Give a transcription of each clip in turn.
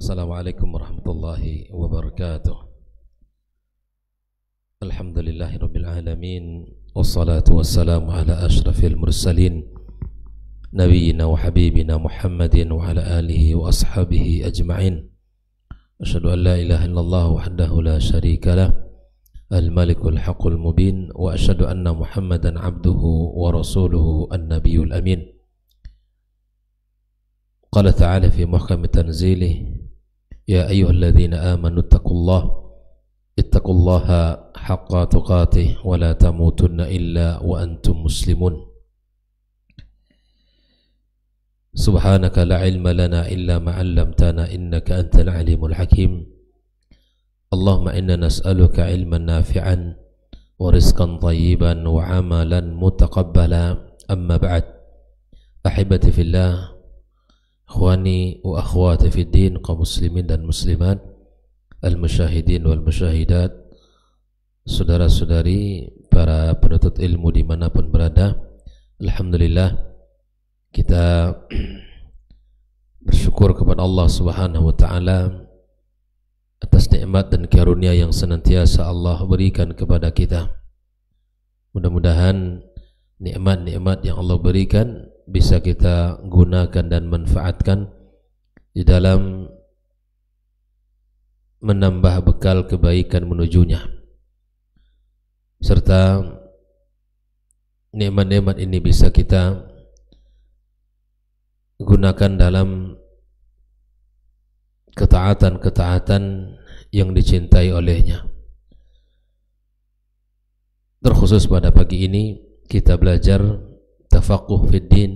Assalamualaikum warahmatullahi wabarakatuh. Alhamdulillahirabbil alamin wassalatu wassalamu ala asyrafil mursalin nabiyyina wa habibina Muhammadin wa ala alihi wa ashabihi ajma'in. Asyhadu an la ilaha illallah wahdahu la syarika lah al-malikul haqqul mubin wa asyhadu anna Muhammadan abduhu wa rasuluhu an-nabiyul amin. Qala ta'ala fi muhkami tanzilih ya ayyuhalladzina amanu ittaqullaha haqqa tuqatih wa la tamutunna illa wa antum muslimun. Subhanaka la ilma lana illa ma 'allamtana innaka antal alimul hakim. Allahumma inna nas'aluka ilman nafi'an wa rizqan thayyiban wa 'amalan mutaqabbala. Amma ba'd. Ahibati fillah, ikhwani wa akhwati fid din, kaum muslimin dan muslimat, al-musyahidin wal musyahidat, saudara-saudari para penuntut ilmu dimanapun berada. Alhamdulillah, kita bersyukur kepada Allah Subhanahu wa ta'ala atas nikmat dan karunia yang senantiasa Allah berikan kepada kita. Mudah-mudahan nikmat-nikmat yang Allah berikan bisa kita gunakan dan manfaatkan di dalam menambah bekal kebaikan menujunya, serta nikmat-nikmat ini bisa kita gunakan dalam ketaatan-ketaatan yang dicintai olehnya. Terkhusus pada pagi ini kita belajar tafaqquh fid din,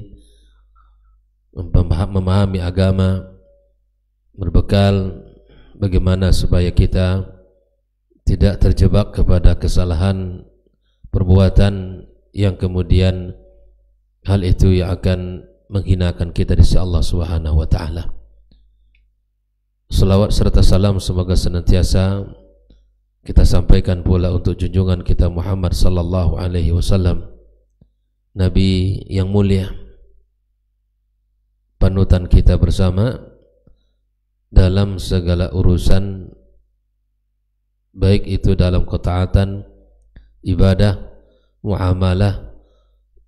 memahami agama, berbekal bagaimana supaya kita tidak terjebak kepada kesalahan perbuatan yang kemudian hal itu yang akan menghinakan kita di sisi Allah Subhanahu wa ta'ala. Salawat serta salam semoga senantiasa kita sampaikan pula untuk junjungan kita Muhammad sallallahu alaihi wasallam, Nabi yang mulia, panutan kita bersama dalam segala urusan, baik itu dalam ketaatan, ibadah, muamalah,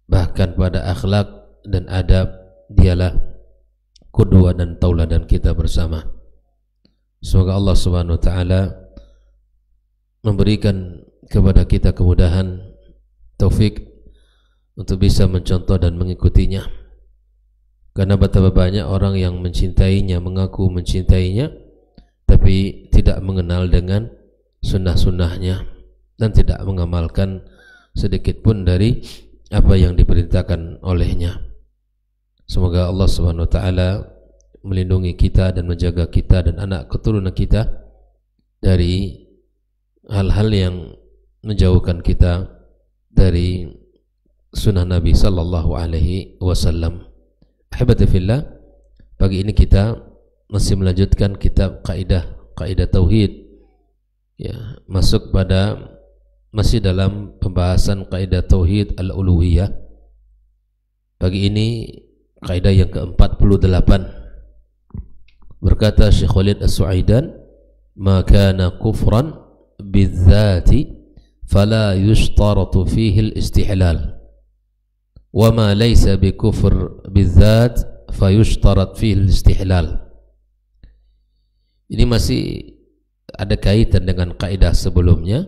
bahkan pada akhlak dan adab. Dialah qudwah dan tauladan kita bersama. Semoga Allah Subhanahu wa ta'ala memberikan kepada kita kemudahan, taufik untuk bisa mencontoh dan mengikutinya. Karena betapa banyak orang yang mencintainya, mengaku mencintainya, tapi tidak mengenal dengan sunnah-sunnahnya dan tidak mengamalkan sedikit pun dari apa yang diperintahkan olehnya. Semoga Allah Subhanahu wa ta'ala melindungi kita dan menjaga kita dan anak keturunan kita dari hal-hal yang menjauhkan kita dari sunnah Nabi sallallahu alaihi wasallam. Ahibati fillah, pagi ini kita masih melanjutkan kitab kaidah tauhid, ya, masuk pada masih dalam pembahasan kaidah tauhid al-uluhiyah. Pagi ini kaidah yang ke-48. Berkata Syekh Khalid As-Suaidan, "Ma kana kufran bidzati fala yushtaratu fihi al-istihlal. وما ليس بكفر بالذات فيشترط فيه الاستحلال." Ini masih ada kaitan dengan kaidah sebelumnya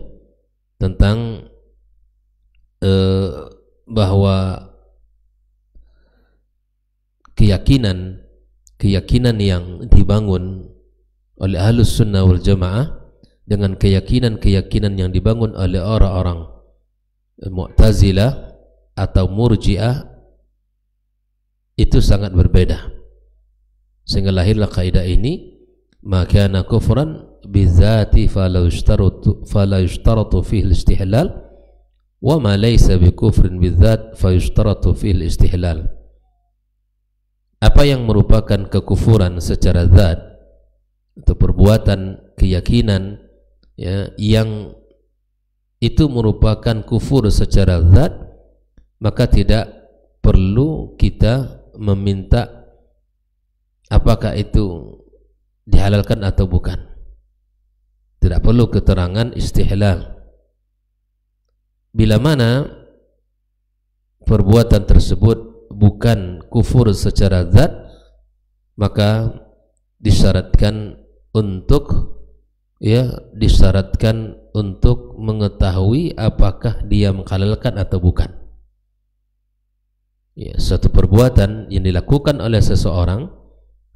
tentang bahwa keyakinan yang dibangun oleh Ahlus Sunnah wal Jamaah dengan keyakinan yang dibangun oleh orang-orang Mu'tazilah atau Murji'ah itu sangat berbeda, sehingga lahirlah kaidah ini, maka kana kufran bidzati fala yushtaratu fihi al-istihlal wa ma laysa bi kufrin bidzat fa yushtaratu fihi al-istihlal. Apa yang merupakan kekufuran secara zat atau perbuatan keyakinan, ya, yang itu merupakan kufur secara zat, maka tidak perlu kita meminta apakah itu dihalalkan atau bukan. Tidak perlu keterangan istihlal. Bila mana perbuatan tersebut bukan kufur secara zat, maka disyaratkan untuk mengetahui apakah dia menghalalkan atau bukan. Suatu perbuatan yang dilakukan oleh seseorang,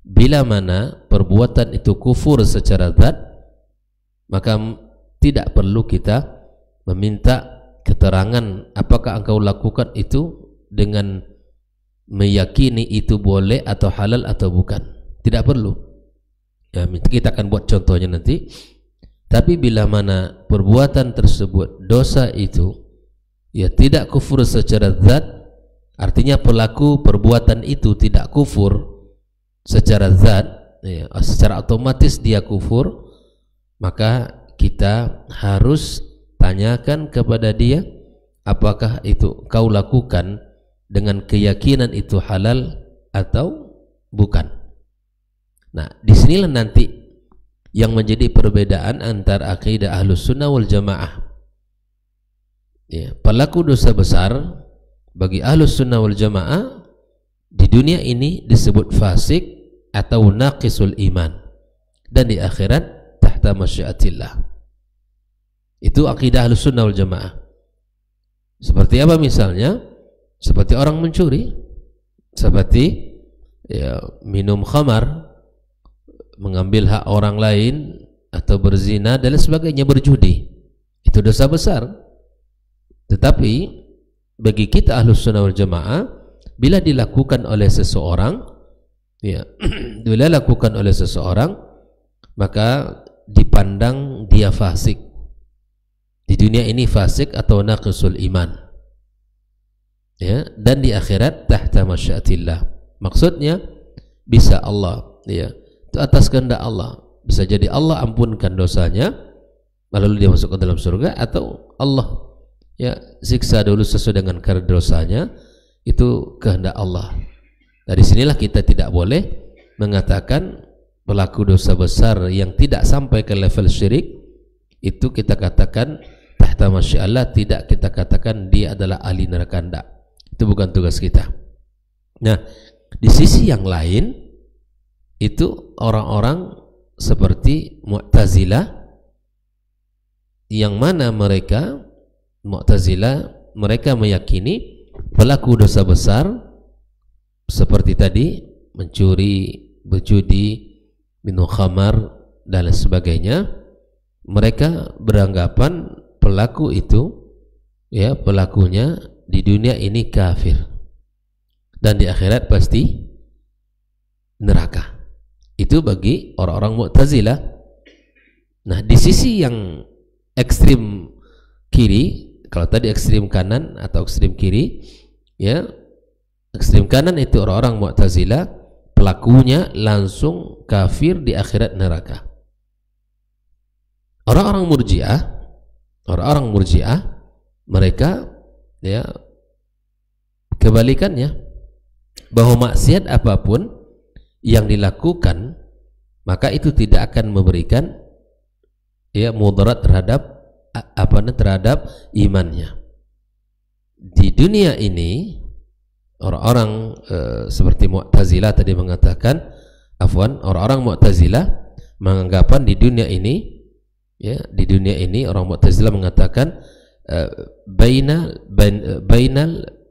bila mana perbuatan itu kufur secara zat, maka tidak perlu kita meminta keterangan apakah engkau lakukan itu dengan meyakini itu boleh atau halal atau bukan. Tidak perlu. Kita akan buat contohnya nanti. Tapi bila mana perbuatan tersebut, dosa itu tidak kufur secara zat, artinya pelaku perbuatan itu tidak kufur secara zat, secara otomatis dia kufur, maka kita harus tanyakan kepada dia apakah itu kau lakukan dengan keyakinan itu halal atau bukan. Nah, disinilah nanti yang menjadi perbedaan antara akidah Ahlus Sunnah wal Jamaah. Pelaku dosa besar bagi Ahlus Sunnah wal Jamaah di dunia ini disebut fasik atau naqisul iman, dan di akhirat tahta masyiatillah. Itu akidah Ahlus Sunnah wal Jamaah. Seperti apa misalnya? Seperti orang mencuri, seperti minum khamar, mengambil hak orang lain, atau berzina dan sebagainya, berjudi. Itu dosa besar. Tetapi bagi kita Ahlus Sunnah wal Jamaah, bila dilakukan oleh seseorang, maka dipandang dia fasik. Di dunia ini fasik atau naqisul iman, dan di akhirat tahta masyiatillah. Maksudnya bisa Allah, itu atas kehendak Allah. Bisa jadi Allah ampunkan dosanya lalu dia masuk ke dalam surga, atau Allah siksa dulu sesuai dengan kadar dosanya, itu kehendak Allah. Dari sinilah kita tidak boleh mengatakan pelaku dosa besar yang tidak sampai ke level syirik itu kita katakan tahta masyiallah, tidak kita katakan dia adalah ahli neraka. Itu bukan tugas kita. Nah, di sisi yang lain itu orang-orang seperti Mu'tazilah, yang mana mereka meyakini pelaku dosa besar seperti tadi mencuri, berjudi, minum khamar dan sebagainya, mereka beranggapan pelaku itu pelakunya di dunia ini kafir dan di akhirat pasti neraka. Itu bagi orang-orang Mu'tazilah. Nah, di sisi yang ekstrim kiri, kalau tadi ekstrim kanan atau ekstrim kiri, ekstrim kanan itu orang-orang Mu'tazilah, pelakunya langsung kafir, di akhirat neraka. Orang-orang Murji'ah mereka kebalikannya, bahwa maksiat apapun yang dilakukan maka itu tidak akan memberikan mudarat terhadap imannya. Di dunia ini orang-orang seperti Mu'tazilah tadi mengatakan, orang-orang Mu'tazilah menganggapan di dunia ini orang Mu'tazilah mengatakan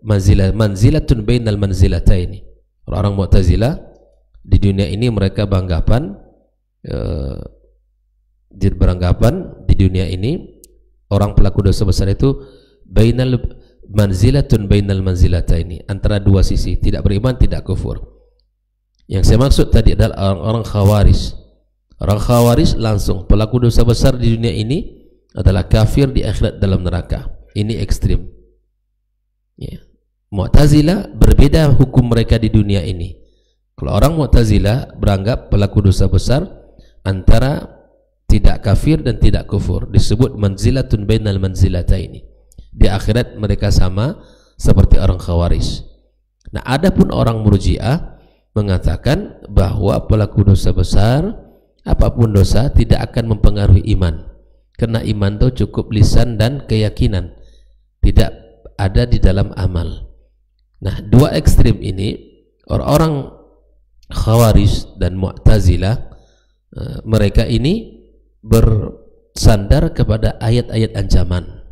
manzilatun bainal manzilataini. Orang-orang Mu'tazilah di dunia ini mereka beranggapan di dunia ini orang pelaku dosa besar itu manzilatun bainal manzilataini, antara dua sisi, tidak beriman, tidak kufur. Yang saya maksud tadi adalah orang-orang Khawarij. Orang Khawarij langsung pelaku dosa besar di dunia ini adalah kafir, di akhirat dalam neraka. Ini ekstrim. Mu'tazilah berbeda hukum mereka di dunia ini. Kalau orang Mu'tazilah beranggap pelaku dosa besar antara tidak kafir dan tidak kufur, disebut manzilatun bainal manzilataini. Di akhirat mereka sama seperti orang Khawarij. Nah, adapun orang Murji'ah mengatakan bahwa pelaku dosa besar apapun dosa tidak akan mempengaruhi iman, karena iman itu cukup lisan dan keyakinan, tidak ada di dalam amal. Nah, dua ekstrim ini, orang-orang Khawarij dan Mu'tazilah, mereka ini bersandar kepada ayat-ayat ancaman,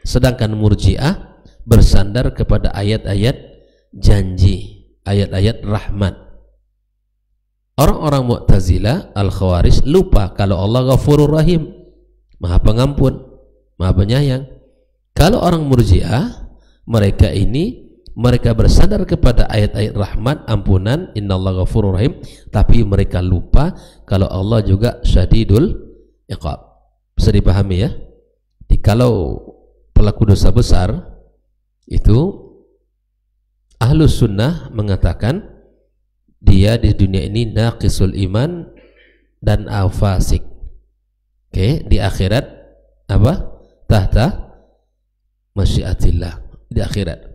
sedangkan Murji'ah bersandar kepada ayat-ayat janji, ayat-ayat rahmat. Orang-orang Mu'tazilah, Al-Khawarij, lupa kalau Allah Ghafurur Rahim, Maha Pengampun, Maha Penyayang. Kalau orang Murji'ah, mereka bersandar kepada ayat-ayat rahmat, ampunan, innallaha ghafurur rahim, tapi mereka lupa kalau Allah juga syadidul iqab. Bisa dipahami ya? Jadi kalau pelaku dosa besar itu, Ahlus Sunnah mengatakan dia di dunia ini naqisul iman dan al-fasik. Oke, di akhirat apa? Tahta masyiatillah, di akhirat.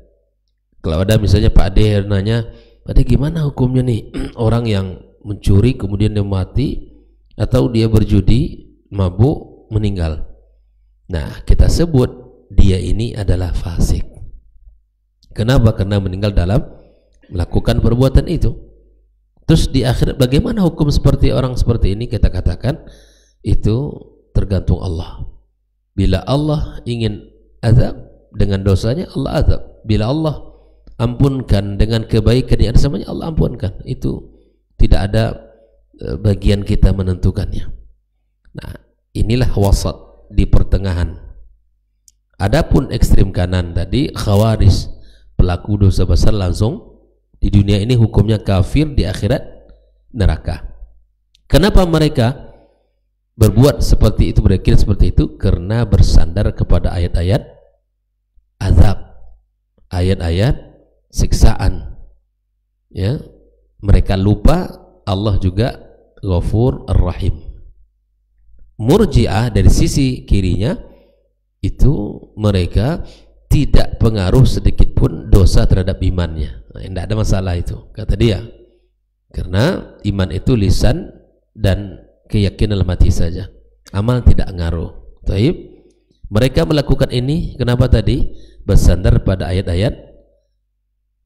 Kalau ada misalnya Pak Ade nanya, Pak Ade gimana hukumnya nih orang yang mencuri kemudian dia mati, atau dia berjudi, mabuk, meninggal. Nah, kita sebut dia ini adalah fasik. Kenapa? Karena meninggal dalam melakukan perbuatan itu. Terus di akhirat bagaimana hukum seperti orang seperti ini? Kita katakan itu tergantung Allah. Bila Allah ingin azab dengan dosanya, Allah azab. Bila Allah ampunkan dengan kebaikan yang ada samanya, Allah ampunkan. Itu tidak ada bagian kita menentukannya. Nah, inilah wasat, di pertengahan. Adapun ekstrim kanan tadi, Khawarij, pelaku dosa besar langsung di dunia ini hukumnya kafir, di akhirat neraka. Kenapa mereka berbuat seperti itu, berpikir seperti itu? Karena bersandar kepada ayat-ayat azab, ayat-ayat siksaan. Ya, mereka lupa Allah juga Ghafur Ar-Rahim. Murji'ah dari sisi kirinya itu mereka tidak pengaruh sedikit pun dosa terhadap imannya. Nah, tidak ada masalah itu, kata dia, karena iman itu lisan dan keyakinan dalam hati saja, amal tidak ngaruh. Taib, mereka melakukan ini kenapa tadi? Bersandar pada ayat-ayat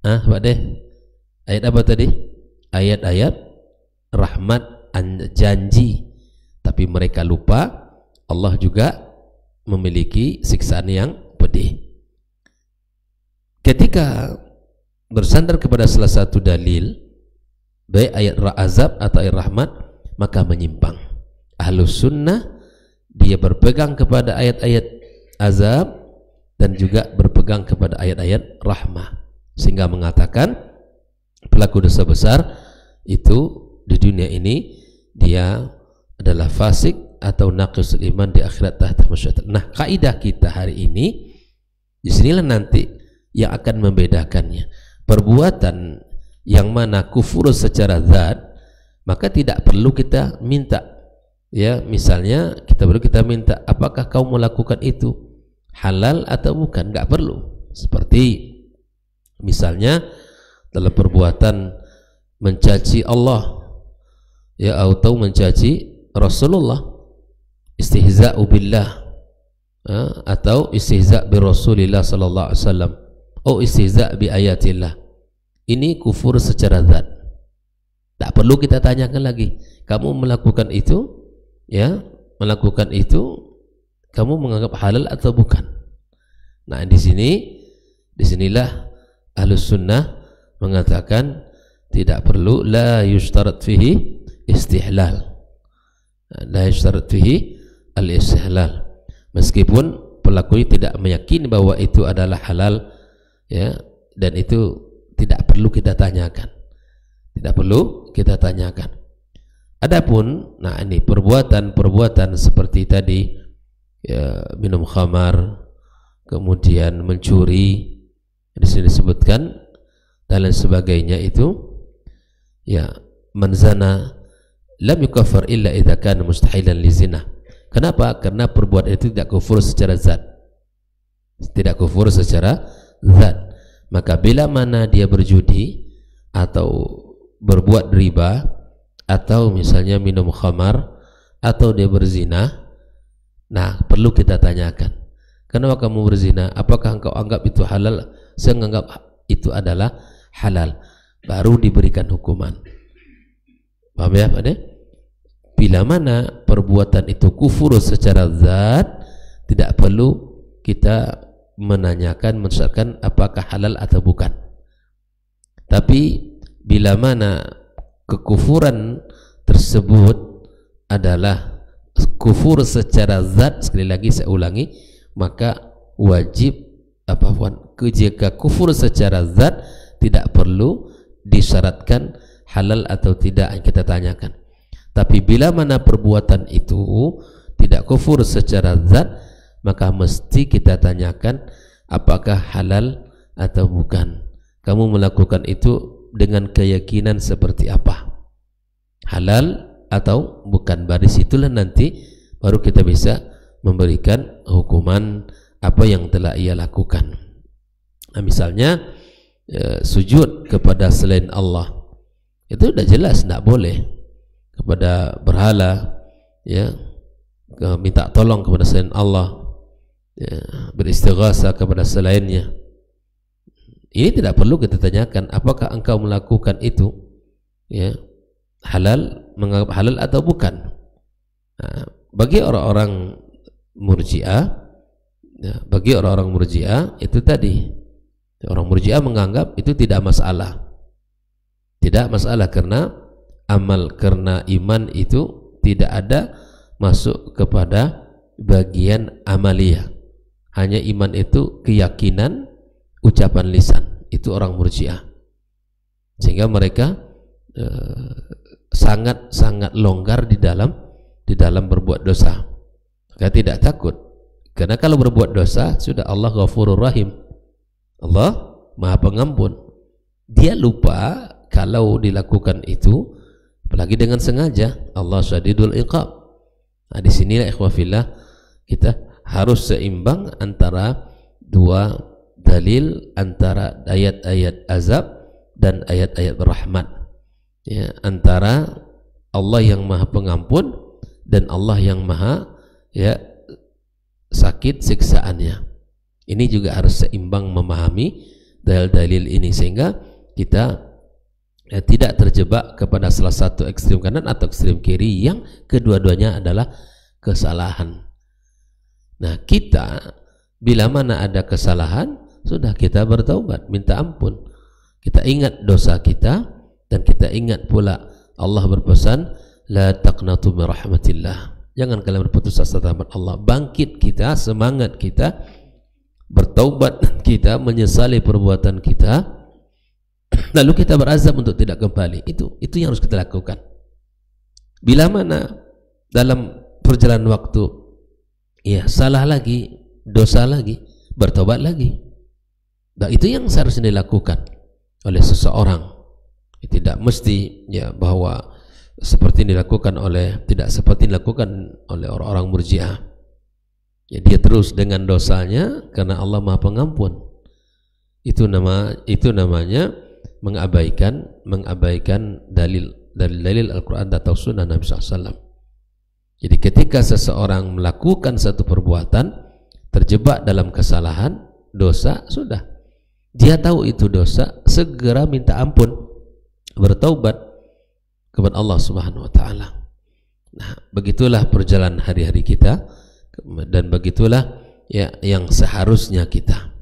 Pak Deh, ayat apa tadi? Ayat-ayat rahmat, janji. Tapi mereka lupa Allah juga memiliki siksaan yang pedih. Ketika bersandar kepada salah satu dalil, baik ayat azab atau ayat rahmat, maka menyimpang. Ahlus Sunnah dia berpegang kepada ayat-ayat azab dan juga berpegang kepada ayat-ayat rahmah, sehingga mengatakan pelaku dosa besar itu di dunia ini dia adalah fasik atau naqisul iman, di akhirat tahta masyiatillah. Nah, kaidah kita hari ini disinilah nanti yang akan membedakannya. Perbuatan yang mana kufur secara zat, maka tidak perlu kita minta, ya, misalnya kita minta apakah kau melakukan itu halal atau bukan, nggak perlu. Seperti misalnya dalam perbuatan mencaci Allah, ya, atau mencaci Rasulullah, istihza'u billah, atau istihza' bi Rasulillah sallallahu alaihi wasallam, atau istihza' bi ayatillah. Ini kufur secara zat. Tak perlu kita tanyakan lagi, kamu melakukan itu, ya, melakukan itu, kamu menganggap halal atau bukan. Nah, disinilah Ahlus Sunnah mengatakan tidak perlu, la yushtarat fihi istihlal, la yushtarat fihi al-istihlal, meskipun pelakunya tidak meyakini bahwa itu adalah halal, ya, dan itu tidak perlu kita tanyakan, tidak perlu kita tanyakan. Adapun, nah ini perbuatan seperti tadi, ya, minum khamar, kemudian mencuri, di sini disebutkan dan lain sebagainya, itu, ya, man zana lam yukaffar illa idza kana mustahilan li zina. Kenapa? Karena perbuatan itu tidak kufur secara zat, tidak kufur secara zat. Maka bila mana dia berjudi atau berbuat riba atau misalnya minum khamar, atau dia berzina, nah perlu kita tanyakan, kenapa kamu berzina? Apakah engkau anggap itu halal? Saya menganggap itu adalah halal. Baru diberikan hukuman. Paham ya Pak De? Bila mana perbuatan itu kufur secara zat, tidak perlu kita menanyakan, mensyaratkan apakah halal atau bukan. Tapi bila mana kekufuran tersebut adalah kufur secara zat, sekali lagi saya ulangi, maka wajib jika kufur secara zat tidak perlu disyaratkan halal atau tidak yang kita tanyakan. Tapi bila mana perbuatan itu tidak kufur secara zat, maka mesti kita tanyakan apakah halal atau bukan. Kamu melakukan itu dengan keyakinan seperti apa, halal atau bukan. Dari situlah nanti baru kita bisa memberikan hukuman apa yang telah ia lakukan. Nah, misalnya sujud kepada selain Allah, itu sudah jelas tidak boleh. Kepada berhala, ya, minta tolong kepada selain Allah, ya, beristighasa kepada selainnya, ini tidak perlu kita tanyakan apakah engkau melakukan itu, ya, halal, menganggap halal atau bukan. Nah, bagi orang-orang Murji'ah, ya, bagi orang-orang Murji'ah itu tadi, orang Murji'ah menganggap itu tidak masalah, tidak masalah karena amal, karena iman itu tidak ada masuk kepada bagian amalia. Hanya iman itu keyakinan, ucapan lisan. Itu orang Murji'ah. Sehingga mereka sangat-sangat longgar di dalam berbuat dosa. Mereka tidak takut. Karena kalau berbuat dosa sudah Allah Ghafurur Rahim. Allah Maha Pengampun. Dia lupa kalau dilakukan itu, apalagi dengan sengaja, Allah Syadidul Iqab. Nah, disinilah ikhwafillah kita harus seimbang antara dua dalil, antara ayat-ayat azab dan ayat-ayat rahmat, ya, antara Allah yang Maha Pengampun dan Allah yang Maha, ya, sakit siksaannya. Ini juga harus seimbang memahami dalil-dalil ini sehingga kita tidak terjebak kepada salah satu ekstrem kanan atau ekstrem kiri yang kedua-duanya adalah kesalahan. Nah, kita bila mana ada kesalahan, sudah kita bertaubat, minta ampun. Kita ingat dosa kita dan kita ingat pula Allah berpesan, la taqnatu min rahmatillah. Jangan kalian berputus asa dari rahmat Allah. Bangkit kita, semangat kita, bertaubat kita, menyesali perbuatan kita, lalu kita berazam untuk tidak kembali. Itu yang harus kita lakukan. Bila mana dalam perjalanan waktu, ya, salah lagi, dosa lagi, bertobat lagi. Dan itu yang seharusnya dilakukan oleh seseorang. Tidak mesti, ya, bahwa seperti dilakukan oleh, tidak seperti dilakukan oleh orang-orang Murji'ah. Ya, dia terus dengan dosanya karena Allah Maha Pengampun. Itu namanya mengabaikan dalil Al-Quran atau Sunnah Nabi SAW. Jadi ketika seseorang melakukan satu perbuatan, terjebak dalam kesalahan, dosa, sudah, dia tahu itu dosa, segera minta ampun, bertaubat kepada Allah Subhanahu wa Ta'ala. Nah, begitulah perjalanan hari-hari kita, dan begitulah, ya, yang seharusnya kita.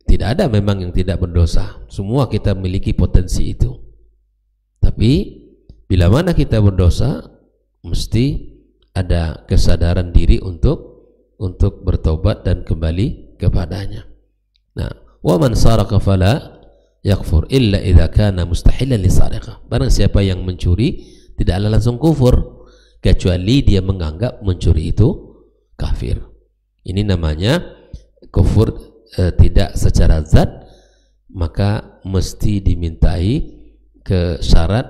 Tidak ada memang yang tidak berdosa, semua kita memiliki potensi itu. Tapi bila mana kita berdosa, mesti ada kesadaran diri untuk bertobat dan kembali kepadanya. Nah, wa man saraka fala yakfur illa idza kana mustahilan lisariqah. Barang siapa yang mencuri tidaklah langsung kufur kecuali dia menganggap mencuri itu kafir. Ini namanya kufur tidak secara zat, maka mesti dimintai ke syarat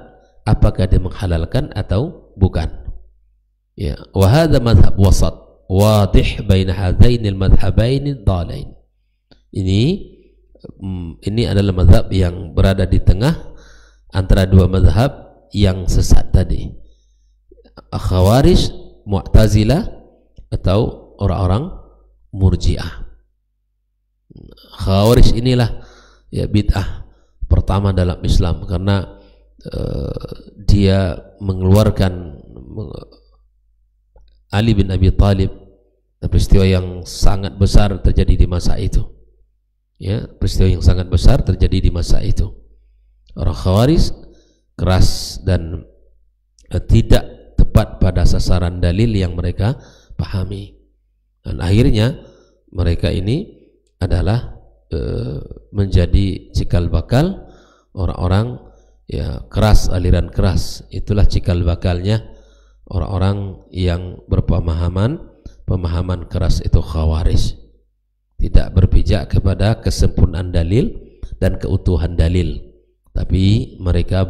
apakah dia menghalalkan atau bukan. Ya, wa hadza madhhab wasat wadih baina hadainil madhhabaini dhalain. Ini adalah mazhab yang berada di tengah antara dua mazhab yang sesat tadi, Khawarij, Mu'tazilah, atau orang-orang Murji'ah. Khawarij inilah ya bid'ah pertama dalam Islam, karena dia mengeluarkan Ali bin Abi Thalib, peristiwa yang sangat besar terjadi di masa itu. Ya, peristiwa yang sangat besar terjadi di masa itu. Orang Khawarij keras dan tidak tepat pada sasaran dalil yang mereka pahami, dan akhirnya mereka ini adalah menjadi cikal bakal orang-orang ya keras, aliran keras. Itulah cikal bakalnya orang-orang yang pemahaman keras itu Khawarij, tidak berpijak kepada kesempurnaan dalil dan keutuhan dalil, tapi mereka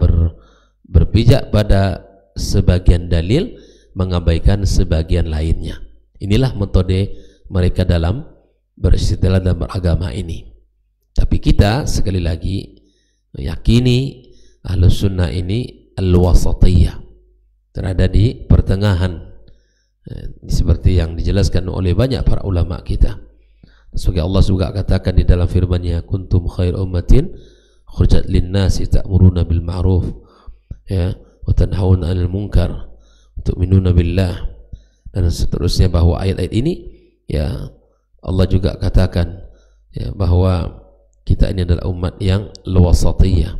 berpijak pada sebagian dalil, mengabaikan sebagian lainnya. Inilah metode mereka dalam beristilah dan beragama ini. Tapi kita sekali lagi meyakini Ahlus Sunnah ini al-wasatiyah, terada di pertengahan, seperti yang dijelaskan oleh banyak para ulama kita. Sebagai Allah juga katakan di dalam firman-Nya, kuntum khair ummatin khurjat lin-nasi ta'muruna bil ma'ruf ya wa tanhauna 'anil munkar wa tu'minuna billah, dan seterusnya, bahwa ayat-ayat ini ya Allah juga katakan ya bahwa kita ini adalah umat yang wasatiyah,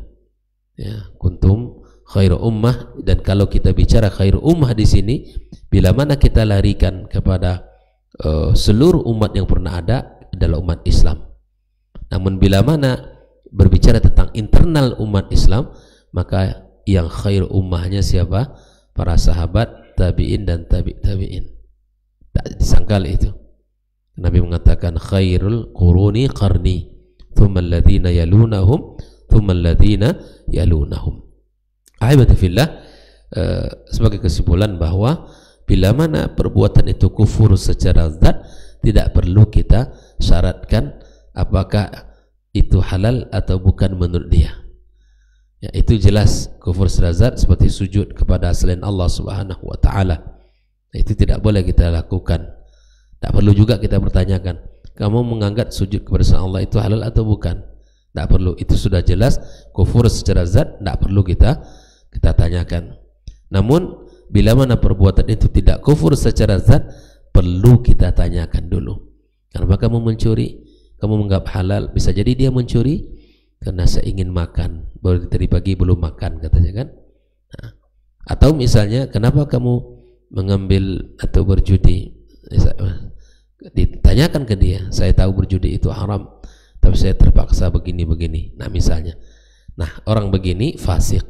ya kuntum khairu ummah. Dan kalau kita bicara khairu ummah di sini, bila mana kita larikan kepada seluruh umat yang pernah ada adalah umat Islam. Namun bila mana berbicara tentang internal umat Islam, maka yang khairu ummahnya siapa? Para sahabat, tabi'in dan tabi'in. Tak disangkal itu. Nabi mengatakan khairul quruni qarni thumma alladhina yalunahum thumma alladhina yalunahum. Ahibati fillah, sebagai kesimpulan bahwa bila mana perbuatan itu kufur secara zat, tidak perlu kita syaratkan apakah itu halal atau bukan menurut dia. Ya, itu jelas kufur secara zat, seperti sujud kepada selain Allah Subhanahu wa taala. Itu tidak boleh kita lakukan. Tak perlu juga kita bertanyakan, kamu menganggap sujud kepada selain Allah itu halal atau bukan? Tak perlu, itu sudah jelas kufur secara zat, tak perlu kita tanyakan. Namun bila mana perbuatan itu tidak kufur secara zat, perlu kita tanyakan dulu. Karena kamu mencuri, kamu menganggap halal, bisa jadi dia mencuri karena saya ingin makan, baru tadi pagi belum makan katanya kan. Nah, atau misalnya kenapa kamu mengambil atau berjudi, ditanyakan ke dia, saya tahu berjudi itu haram tapi saya terpaksa begini-begini. Nah misalnya, nah orang begini fasik,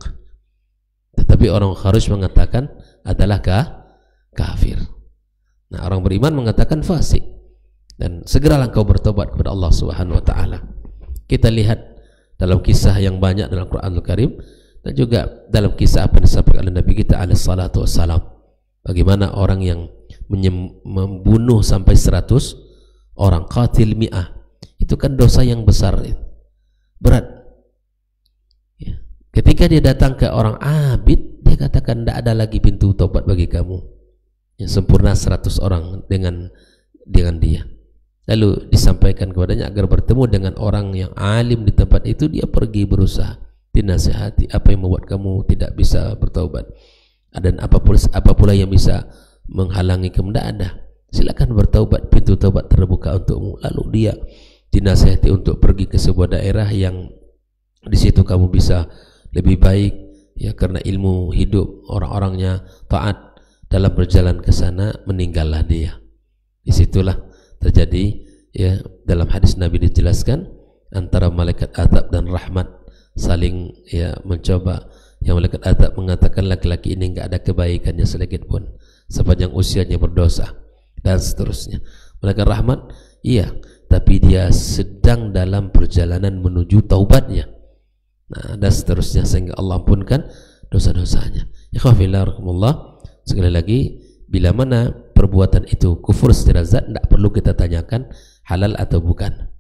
tetapi orang Khawarij mengatakan adalah kafir. Nah orang beriman mengatakan fasik, dan segeralah engkau bertobat kepada Allah Subhanahu wa taala. Kita lihat dalam kisah yang banyak dalam Quranul Karim, dan juga dalam kisah apa yang disampaikan oleh Nabi kita alaihi salatu wassalam, bagaimana orang yang membunuh sampai 100 orang, qatil mi'ah, itu kan dosa yang besar, berat ya. Ketika dia datang ke orang abid, dia katakan tidak ada lagi pintu tobat bagi kamu, yang sempurna 100 orang dengan dia. Lalu disampaikan kepadanya agar bertemu dengan orang yang alim di tempat itu. Dia pergi berusaha, dinasihati, apa yang membuat kamu tidak bisa bertaubat, dan apa pula yang bisa menghalangi kamu? Tidak ada, silakan bertaubat, pintu taubat terbuka untukmu. Lalu dia dinasihati untuk pergi ke sebuah daerah yang di situ kamu bisa lebih baik ya, karena ilmu hidup orang-orangnya taat. Dalam berjalan ke sana meninggallah dia. Disitulah terjadi ya, dalam hadis Nabi dijelaskan antara malaikat azab dan rahmat saling ya mencoba. Yang malaikat azab mengatakan laki-laki ini enggak ada kebaikannya sedikit pun sepanjang usianya berdosa, dan seterusnya. Malaikat rahmat, iya, tapi dia sedang dalam perjalanan menuju taubatnya. Nah, dan seterusnya, sehingga Allah ampunkan dosa-dosanya. Ikhwafillah rahmatullah. Sekali lagi, bila mana perbuatan itu kufur secara zat, tidak perlu kita tanyakan halal atau bukan.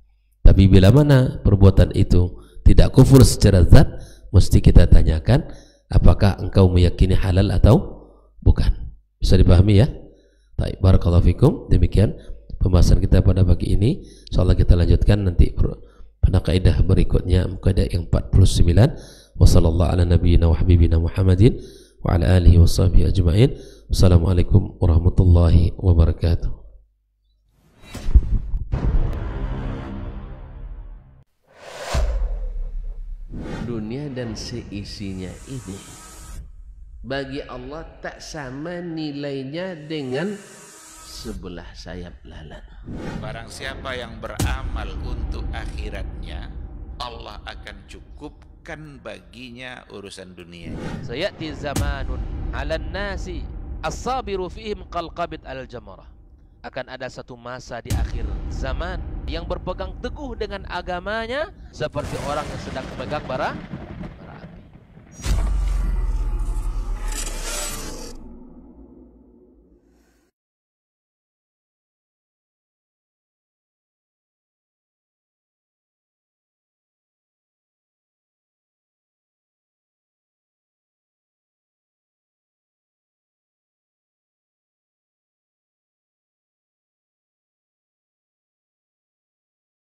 Tapi bila mana perbuatan itu tidak kufur secara zat, mesti kita tanyakan apakah engkau meyakini halal atau bukan. Bisa dipahami ya? Baik, barakallahu fikum. Demikian pembahasan kita pada pagi ini. Insyaallah kita lanjutkan nanti pada kaidah berikutnya, kaidah yang 49. Wassallallahu ala nabiyyina wa habibina Muhammadin wa ala alihi washabbihi ajma'in. Wassalamualaikum warahmatullahi wabarakatuh. Dunia dan seisinya ini bagi Allah tak sama nilainya dengan sebelah sayap lalat. Barang siapa yang beramal untuk akhiratnya, Allah akan cukupkan baginya urusan dunia. Sayati zamanun 'alan nasi as-sabiru fihim qalqabit al-jamarah. Akan ada satu masa di akhir zaman yang berpegang teguh dengan agamanya seperti orang yang sedang memegang bara